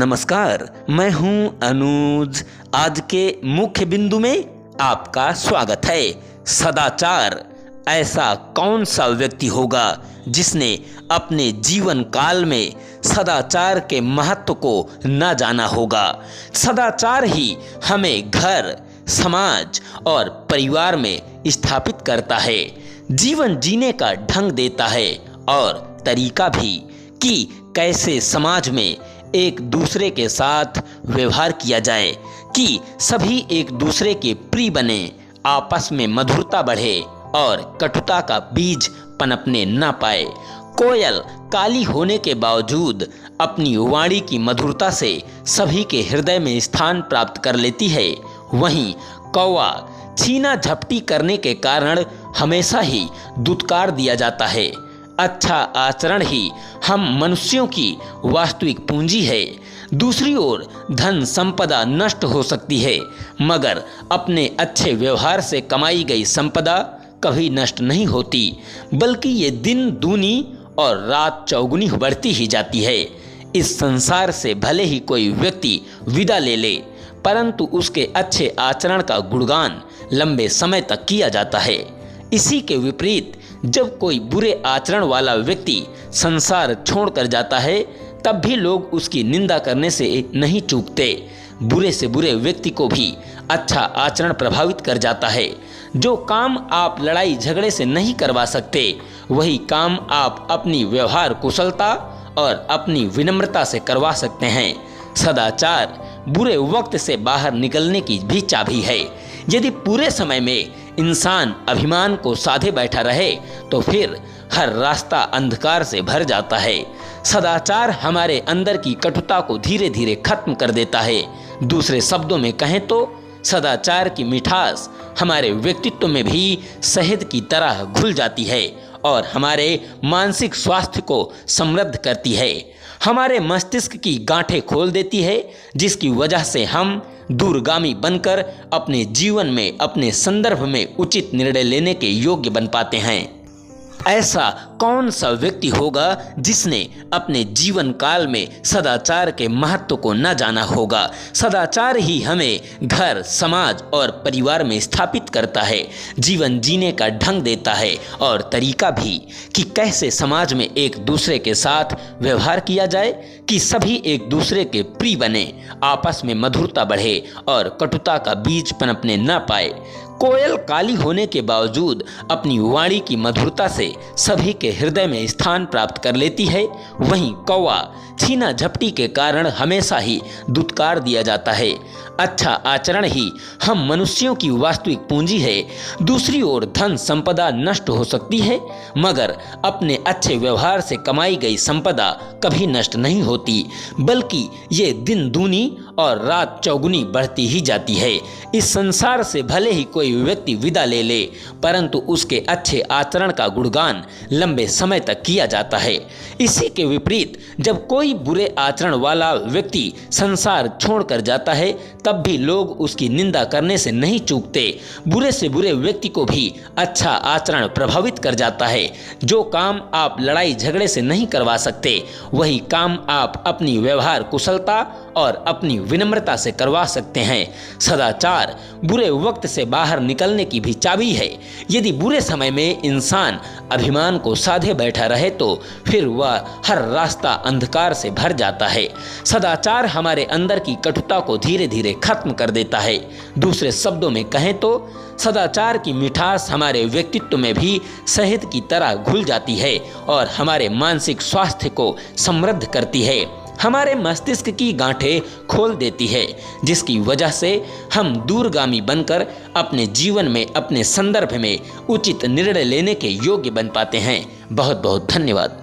नमस्कार, मैं हूं अनुज। आज के मुख्य बिंदु में आपका स्वागत है। सदाचार। ऐसा कौन सा व्यक्ति होगा जिसने अपने जीवन काल में सदाचार के महत्व को न जाना होगा। सदाचार ही हमें घर, समाज और परिवार में स्थापित करता है, जीवन जीने का ढंग देता है और तरीका भी कि कैसे समाज में एक दूसरे के साथ व्यवहार किया जाए, कि सभी एक दूसरे के प्रिय बने, आपस में मधुरता बढ़े और कटुता का बीज पनपने न पाए। कोयल काली होने के बावजूद अपनी वाणी की मधुरता से सभी के हृदय में स्थान प्राप्त कर लेती है। वहीं कौवा छीना झपटी करने के कारण हमेशा ही दुत्कार दिया जाता है। अच्छा आचरण ही हम मनुष्यों की वास्तविक पूंजी है। दूसरी ओर धन संपदा नष्ट हो सकती है, मगर अपने अच्छे व्यवहार से कमाई गई संपदा कभी नष्ट नहीं होती, बल्कि ये दिन दूनी और रात चौगुनी बढ़ती ही जाती है। इस संसार से भले ही कोई व्यक्ति विदा ले ले, परंतु उसके अच्छे आचरण का गुणगान लंबे समय तक किया जाता है। इसी के विपरीत जब कोई बुरे आचरण वाला व्यक्ति संसार छोड़कर जाता है, तब भी लोग उसकी निंदा करने से नहीं चूकते। बुरे से बुरे व्यक्ति को भी अच्छा आचरण प्रभावित कर जाता है। जो काम आप लड़ाई झगड़े से नहीं करवा सकते, वही काम आप अपनी व्यवहार कुशलता और अपनी विनम्रता से करवा सकते हैं। सदाचार बुरे वक्त से बाहर निकलने की भी चाबी है। यदि पूरे समय में इंसान अभिमान को साधे बैठा रहे, तो फिर हर रास्ता अंधकार से भर जाता है। सदाचार हमारे अंदर की कटुता को धीरे धीरे खत्म कर देता है। दूसरे शब्दों में कहें तो सदाचार की मिठास हमारे व्यक्तित्व में भी शहद की तरह घुल जाती है और हमारे मानसिक स्वास्थ्य को समृद्ध करती है। हमारे मस्तिष्क की गांठें खोल देती है, जिसकी वजह से हम दूरगामी बनकर अपने जीवन में अपने संदर्भ में उचित निर्णय लेने के योग्य बन पाते हैं। ऐसा कौन सा व्यक्ति होगा जिसने अपने जीवन काल में सदाचार के महत्व को न जाना होगा। सदाचार ही हमें घर, समाज और परिवार में स्थापित करता है, जीवन जीने का ढंग देता है और तरीका भी कि कैसे समाज में एक दूसरे के साथ व्यवहार किया जाए, कि सभी एक दूसरे के प्रिय बने, आपस में मधुरता बढ़े और कटुता का बीज पनपने न पाए। कोयल काली होने के बावजूद अपनी वाणी की मधुरता से सभी के हृदय में स्थान प्राप्त कर लेती है। वहीं कौवा छीना झपटी के कारण हमेशा ही दुत्कार दिया जाता है। अच्छा आचरण ही हम मनुष्यों की वास्तविक पूंजी है। दूसरी ओर धन संपदा नष्ट हो सकती है, मगर अपने अच्छे व्यवहार से कमाई गई संपदा कभी नष्ट नहीं होती, बल्कि ये दिन दूनी और रात चौगुनी बढ़ती ही जाती है। इस संसार से भले ही कोई व्यक्ति विदा ले ले, परंतु उसके अच्छे आचरण का गुणगान लंबे समय तक किया जाता है। इसी के विपरीत जब कोई बुरे आचरण वाला व्यक्ति संसार छोड़कर जाता है, तब भी लोग उसकी निंदा करने से नहीं चूकते। बुरे से बुरे व्यक्ति को भी अच्छा आचरण प्रभावित कर जाता है। जो काम आप लड़ाई झगड़े से नहीं करवा सकते, वही काम आप अपनी व्यवहार कुशलता और अपनी विनम्रता से करवा सकते हैं। सदाचार बुरे वक्त से बाहर निकलने की भी चाबी है। यदि बुरे समय में इंसान अभिमान को साधे बैठा रहे, तो फिर वह हर रास्ता अंधकार से भर जाता है। सदाचार हमारे अंदर की कटुता को धीरे धीरे खत्म कर देता है। दूसरे शब्दों में कहें तो सदाचार की मिठास हमारे व्यक्तित्व में भी शहद की तरह घुल जाती है और हमारे मानसिक स्वास्थ्य को समृद्ध करती है। हमारे मस्तिष्क की गांठें खोल देती है, जिसकी वजह से हम दूरगामी बनकर अपने जीवन में अपने संदर्भ में उचित निर्णय लेने के योग्य बन पाते हैं। बहुत बहुत धन्यवाद।